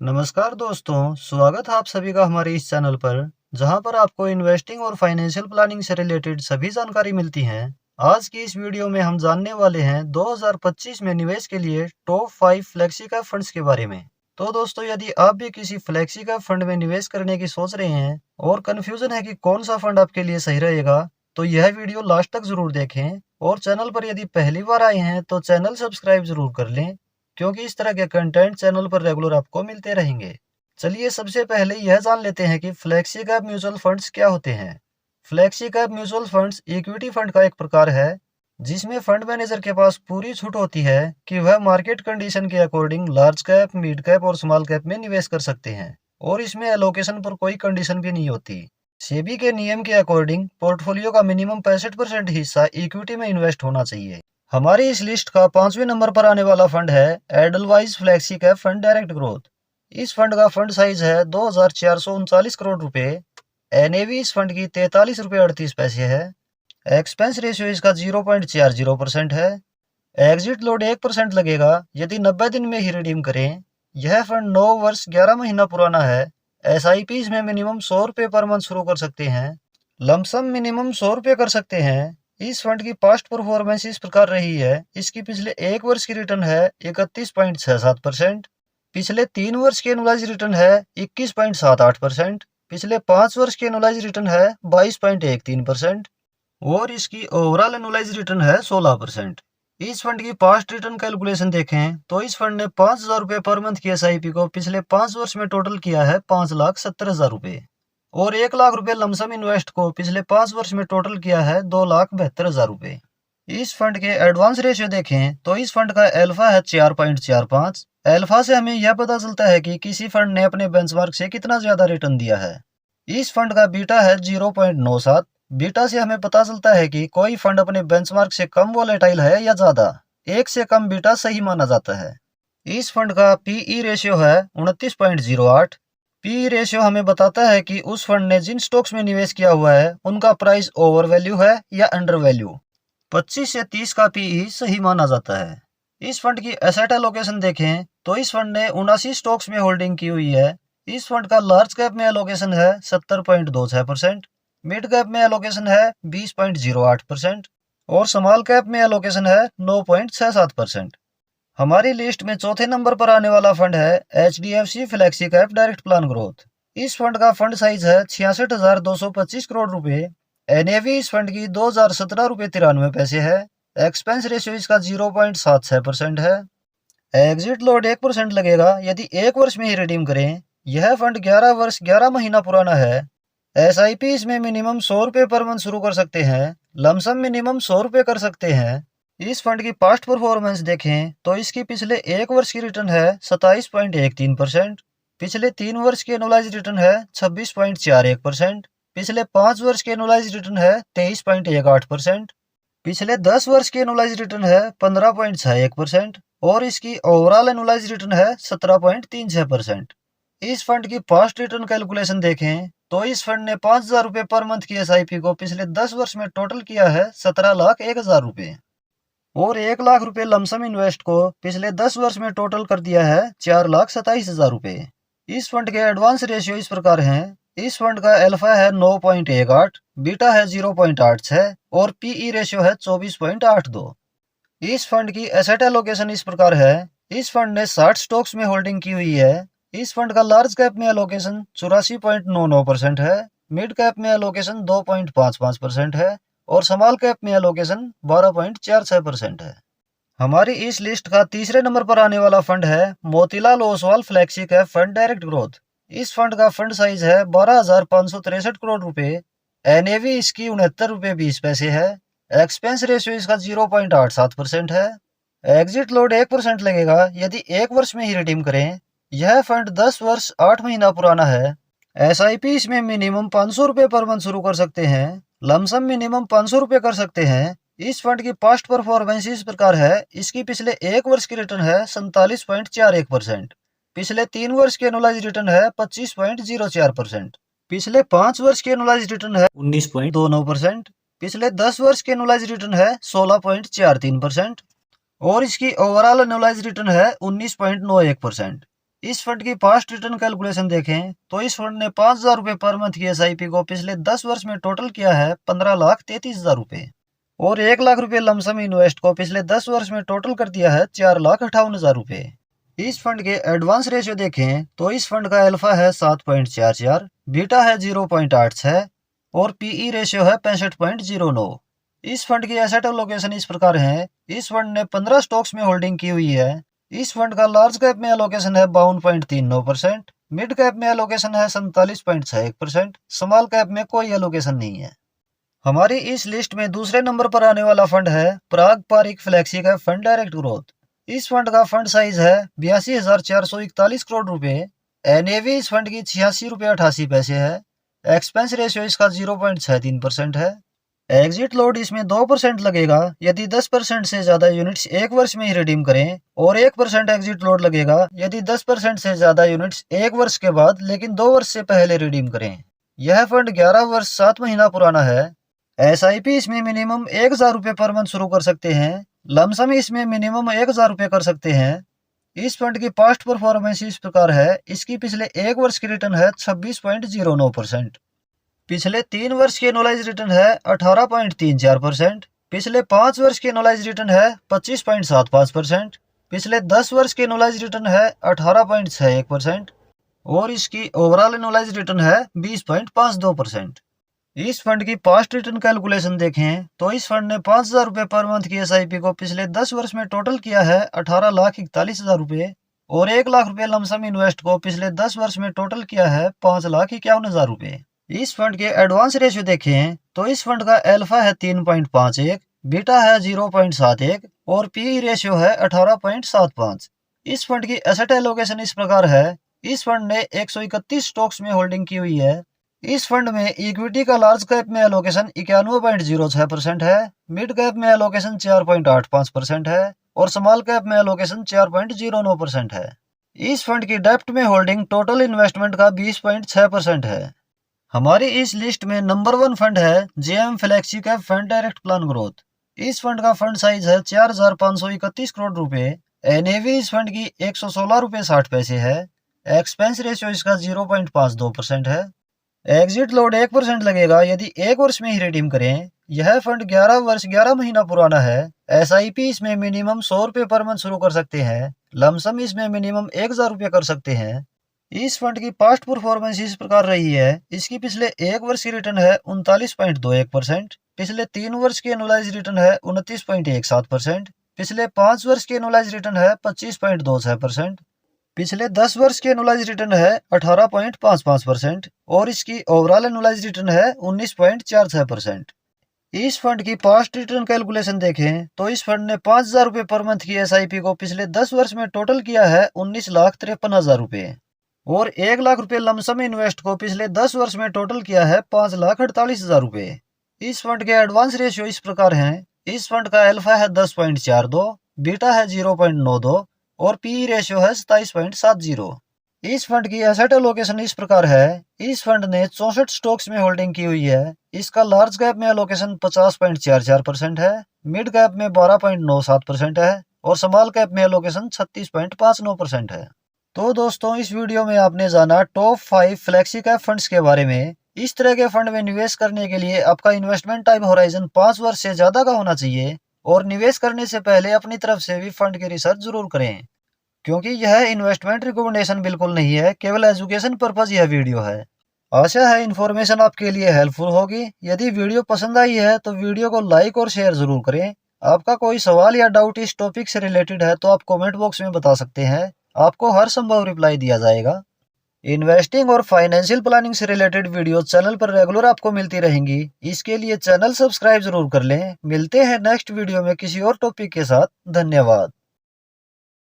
नमस्कार दोस्तों, स्वागत है आप सभी का हमारे इस चैनल पर, जहां पर आपको इन्वेस्टिंग और फाइनेंशियल प्लानिंग से रिलेटेड सभी जानकारी मिलती है। आज की इस वीडियो में हम जानने वाले हैं 2025 में निवेश के लिए टॉप 5 फ्लेक्सी कैप फंड्स के बारे में। तो दोस्तों, यदि आप भी किसी फ्लेक्सी कैप फंड में निवेश करने की सोच रहे हैं और कंफ्यूजन है कि कौन सा फंड आपके लिए सही रहेगा, तो यह वीडियो लास्ट तक जरूर देखें। और चैनल पर यदि पहली बार आए हैं तो चैनल सब्सक्राइब जरूर कर लें, क्योंकि इस तरह के कंटेंट चैनल पर रेगुलर आपको मिलते रहेंगे। चलिए सबसे पहले यह जान लेते हैं कि फ्लेक्सी कैप म्यूचुअल फंड्स क्या होते हैं। Flexi cap mutual funds equity fund का एक प्रकार है, जिसमें फंड मैनेजर के पास पूरी छूट होती है कि वह मार्केट कंडीशन के according large cap, mid cap और स्मॉल कैप में निवेश कर सकते हैं, और इसमें एलोकेशन पर कोई कंडीशन भी नहीं होती। सेबी के नियम के अकॉर्डिंग पोर्टफोलियो का मिनिमम 65% हिस्सा इक्विटी में इन्वेस्ट होना चाहिए। हमारी इस लिस्ट का 5वें नंबर पर आने वाला फंड है Edelweiss flexi cap fund direct growth. इस फंड का फंड साइज है 2439 करोड़ रुपए। एनएवी इस फंड की 43 रुपये 38 पैसे है। एक्सपेंस रेशियो इसका 0.40% है। एग्जिट लोड 1% लगेगा यदि 90 दिन में ही रिडीम करें। यह फंड 9 वर्ष 11 महीना पुराना है। एसआईपी इसमें मिनिमम 100 रुपये पर मंथ शुरू कर सकते हैं। लमसम मिनिमम 100 रुपये कर सकते हैं। इस फंड की पास्ट परफॉर्मेंस इस प्रकार रही है। इसकी पिछले 1 वर्ष की रिटर्न है 31.67%। पिछले 3 वर्ष की एनुअलाइज रिटर्न है 21.78%। पिछले 5 वर्ष की एनुअलाइज रिटर्न है 22.13%। और इसकी ओवरऑल एनुअलाइज रिटर्न है 16%। इस फंड की पास्ट रिटर्न कैलकुलेशन देखें तो इस फंड ने 5,000 रुपये पर मंथ की एसआईपी को पिछले 5 वर्ष में टोटल किया है 5,70,000 रुपये, और 1 लाख रुपए लमसम इन्वेस्ट को पिछले 5 वर्ष में टोटल किया है 2,72,000 रुपए। इस फंड के एडवांस रेशियो देखें तो इस फंड का एल्फा है 4.45। एल्फा से हमें यह पता चलता है कि किसी फंड ने अपने बेंचमार्क से कितना ज्यादा रिटर्न दिया है। इस फंड का बीटा है 0.97। बीटा से हमें पता चलता है कि कोई फंड अपने बेंचमार्क से कम वोलेटाइल है या ज्यादा। 1 से कम बीटा सही माना जाता है। इस फंड का पीई रेशियो है 29.08। पी रेशियो हमें बताता है कि उस फंड ने जिन स्टॉक्स में निवेश किया हुआ है उनका प्राइस ओवर वैल्यू है या अंडर वैल्यू। 25 से 30 का पीई सही माना जाता है। इस फंड की एसेट एलोकेशन देखें तो इस फंड ने 79 स्टॉक्स में होल्डिंग की हुई है। इस फंड का लार्ज कैप में एलोकेशन है 70.26%, मिड कैप में एलोकेशन है 20.08% और स्मॉल कैप में एलोकेशन है 9.67%। हमारी लिस्ट में चौथे नंबर पर आने वाला फंड है HDFC flexi cap direct plan growth. इस फंड का फंड साइज है 66,225 करोड़ रुपए। एनएवी इस फंड की 2,017 रुपये 93 पैसे है। एक्सपेंस रेशियो इसका 0.76% है। एग्जिट लोड 1% लगेगा यदि 1 वर्ष में ही रिडीम करें। यह फंड 11 वर्ष 11 महीना पुराना है। एसआईपी इसमें मिनिमम 100 रुपये पर मंथ शुरू कर सकते हैं। लमसम मिनिमम 100 रुपये कर सकते हैं। इस फंड की पास्ट परफॉर्मेंस देखें तो इसकी पिछले 1 वर्ष की रिटर्न है 27.13%। पिछले 3 वर्ष की एनुअलाइज रिटर्न है 26.41%। पिछले 5 वर्ष की एनुअलाइज रिटर्न है 23.18%। पिछले 10 वर्ष की एनुअलाइज रिटर्न है 15.61% और इसकी ओवरऑल एनुअलाइज रिटर्न है 17.36%। इस फंड की पास्ट रिटर्न कैलकुलेशन देखें तो इस फंड ने 5,000 रुपये पर मंथ की एसआईपी को पिछले 10 वर्ष में टोटल किया है 17,01,000 रुपये, और 1 लाख रुपए लमसम इन्वेस्ट को पिछले 10 वर्ष में टोटल कर दिया है 4,27,000 रुपए। इस फंड के एडवांस रेशियो इस प्रकार हैं। इस फंड का एल्फा है 9.18, बीटा है 0.86 और पीई रेशियो है 24.82। इस फंड की एसेट एलोकेशन इस प्रकार है। इस फंड ने 60 स्टॉक्स में होल्डिंग की हुई है। इस फंड का लार्ज कैप में एलोकेशन 84.99% है, मिड कैप में एलोकेशन 2.55% है और स्मॉल कैप में एलोकेशन 12.46% है। हमारी इस लिस्ट का तीसरे नंबर पर आने वाला फंड है Motilal Oswal flexi cap fund direct growth. इस फंड का फंड साइज है 12,563 करोड़ रुपए। एनएवी इसकी 69 रुपये 20 पैसे है। एक्सपेंस रेशियो इसका 0.87% है। एग्जिट लोड 1% लगेगा यदि 1 वर्ष में ही रिडीम करें। यह फंड 10 वर्ष 8 महीना पुराना है। एसआईपी इसमें मिनिमम 500 रुपये पर मंथ शुरू कर सकते हैं। लमसम मिनिमम 500 रुपये कर सकते हैं। इस फंड की पास्ट परफॉर्मेंस इस प्रकार है। इसकी पिछले 1 वर्ष की रिटर्न है 47.41%। पिछले 3 वर्ष की एनुअलाइज रिटर्न है 25.04%। पिछले 5 वर्ष की एनुअलाइज रिटर्न है 19.29%। पिछले 10 वर्ष की एनुअलाइज रिटर्न है 16.43% और इसकी ओवरऑल एनुअलाइज रिटर्न है 19.91%। इस फंड की पास्ट रिटर्न कैलकुलेशन देखें तो इस फंड ने 5,000 रुपए पर मंथ की SIP को पिछले 10 वर्ष में टोटल किया है 15,33,000 रुपए और 1 लाख रुपए लमसम इन्वेस्ट को पिछले 10 वर्ष में टोटल कर दिया है 4,58,000 रुपए। इस फंड के एडवांस रेशियो देखें तो इस फंड का अल्फा है 7.44, बीटा है 0.86 और PE रेशियो है 65.09। इस फंड की एसेट एलोकेशन इस प्रकार है। इस फंड ने 15 स्टॉक्स में होल्डिंग की हुई है। इस फंड का लार्ज कैप में एलोकेशन है 52.39%, मिड कैप में एलोकेशन है 47.61%, स्मॉल कैप में कोई एलोकेशन नहीं है। हमारी इस लिस्ट में दूसरे नंबर पर आने वाला फंड है Parag Parikh flexi cap fund direct growth. इस फंड का फंड साइज है 82,441 करोड़ रुपए। NAV इस फंड की 86 रुपये 88 पैसे है। एक्सपेंस रेशियो इसका 0.63% है। एग्जिट लोड इसमें 2% लगेगा यदि 10% से ज्यादा यूनिट्स एक वर्ष में ही रिडीम करें और 1% एग्जिट लोड लगेगा यदि 10% से ज्यादा यूनिट्स एक वर्ष के बाद लेकिन 2 वर्ष से पहले रिडीम करें। यह फंड 11 वर्ष 7 महीना पुराना है। SIP इसमें मिनिमम 1,000 रुपये पर मंथ शुरू कर सकते हैं। लमसम इसमें मिनिमम 1,000 रुपये कर सकते हैं। इस फंड की पास्ट परफॉर्मेंस इस प्रकार है। इसकी पिछले 1 वर्ष की रिटर्न है 26.09%। पिछले 3 वर्ष की एनुअलाइज रिटर्न है 18.34%। पिछले 5 वर्ष की एनुअलाइज रिटर्न है 25.75%। पिछले 10 वर्ष की एनुअलाइज रिटर्न है 18.61% और इसकी ओवरऑल एनुअलाइज रिटर्न है 20.52%। इस फंड की पास्ट रिटर्न कैलकुलेशन देखें तो इस फंड ने 5,000 रुपये पर मंथ की SIP को पिछले 10 वर्ष में टोटल किया है 18,41,000 रुपये और 1 लाख रुपये लमसम इन्वेस्ट को पिछले 10 वर्ष में टोटल किया है 5,51,000 रुपये। इस फंड के एडवांस रेशियो देखें तो इस फंड का अल्फा है 3.51, बीटा है 0.71 और PE रेशियो है 18.75। इस फंड की एसेट एलोकेशन इस प्रकार है। इस फंड ने 131 स्टॉक्स में होल्डिंग की हुई है। इस फंड में इक्विटी का लार्ज कैप में एलोकेशन 91.06% है, मिड कैप में एलोकेशन 4.85% है और स्मॉल कैप में एलोकेशन 4.09% है। इस फंड की डेप्ट में होल्डिंग टोटल इन्वेस्टमेंट का 20.6% है। हमारी इस लिस्ट में नंबर 1 फंड है JM flexi cap fund direct plan growth. इस फंड का फंड साइज है 4,531 करोड़ रुपए। NAV इस फंड की 116 रुपये 60 पैसे है। एक्सपेंस रेशियो इसका 0.52% है। एग्जिट लोड 1% लगेगा यदि 1 वर्ष में ही रिडीम करें। यह फंड 11 वर्ष 11 महीना पुराना है। SIP इसमें मिनिमम 100 रुपये पर मंथ शुरू कर सकते हैं। लमसम इसमें मिनिमम 1,000 रुपये कर सकते हैं। इस फंड की पास्ट परफॉर्मेंस इस प्रकार रही है। इसकी पिछले 1 वर्ष की रिटर्न है 39.21%। पिछले 3 वर्ष की एनुअलाइज रिटर्न है 29.17%। पिछले 5 वर्ष की एनुअलाइज रिटर्न है 25.26%। पिछले 10 वर्ष की एनुअलाइज रिटर्न है 18.55% और इसकी ओवरऑल एनुअलाइज रिटर्न है 19.46%। इस फंड की पास्ट रिटर्न कैलकुलेशन देखें तो इस फंड ने 5,000 रुपये पर मंथ की SIP को पिछले 10 वर्ष में टोटल किया है 19,53,000 रुपये और 1 लाख रुपये लमसम इन्वेस्ट को पिछले 10 वर्ष में टोटल किया है 5,48,000 रुपये। इस फंड के एडवांस रेशियो इस प्रकार हैं। इस फंड का अल्फा है 10.42, बीटा है 0.92 और PE रेशियो है 27.70। इस फंड की एसेट एलोकेशन इस प्रकार है। इस फंड ने 64 स्टॉक्स में होल्डिंग की हुई है। इसका लार्ज कैप में एलोकेशन 50.44% है, मिड कैप में 12.97% है और स्मॉल कैप में एलोकेशन 36.59% है। तो दोस्तों, इस वीडियो में आपने जाना टॉप 5 फ्लेक्सी कैप फंड्स के बारे में। इस तरह के फंड में निवेश करने के लिए आपका इन्वेस्टमेंट टाइम होराइजन 5 वर्ष से ज्यादा का होना चाहिए और निवेश करने से पहले अपनी तरफ से भी फंड की रिसर्च जरूर करें, क्योंकि यह इन्वेस्टमेंट रिकमेंडेशन बिल्कुल नहीं है, केवल एजुकेशन पर्पज यह वीडियो है। आशा है इन्फॉर्मेशन आपके लिए हेल्पफुल होगी। यदि वीडियो पसंद आई है तो वीडियो को लाइक और शेयर जरूर करें। आपका कोई सवाल या डाउट इस टॉपिक से रिलेटेड है तो आप कमेंट बॉक्स में बता सकते हैं। आपको हर संभव रिप्लाई दिया जाएगा। इन्वेस्टिंग और फाइनेंशियल प्लानिंग से रिलेटेड वीडियो चैनल पर रेगुलर आपको मिलती रहेंगी। इसके लिए चैनल सब्सक्राइब जरूर कर लें। मिलते हैं नेक्स्ट वीडियो में किसी और टॉपिक के साथ। धन्यवाद।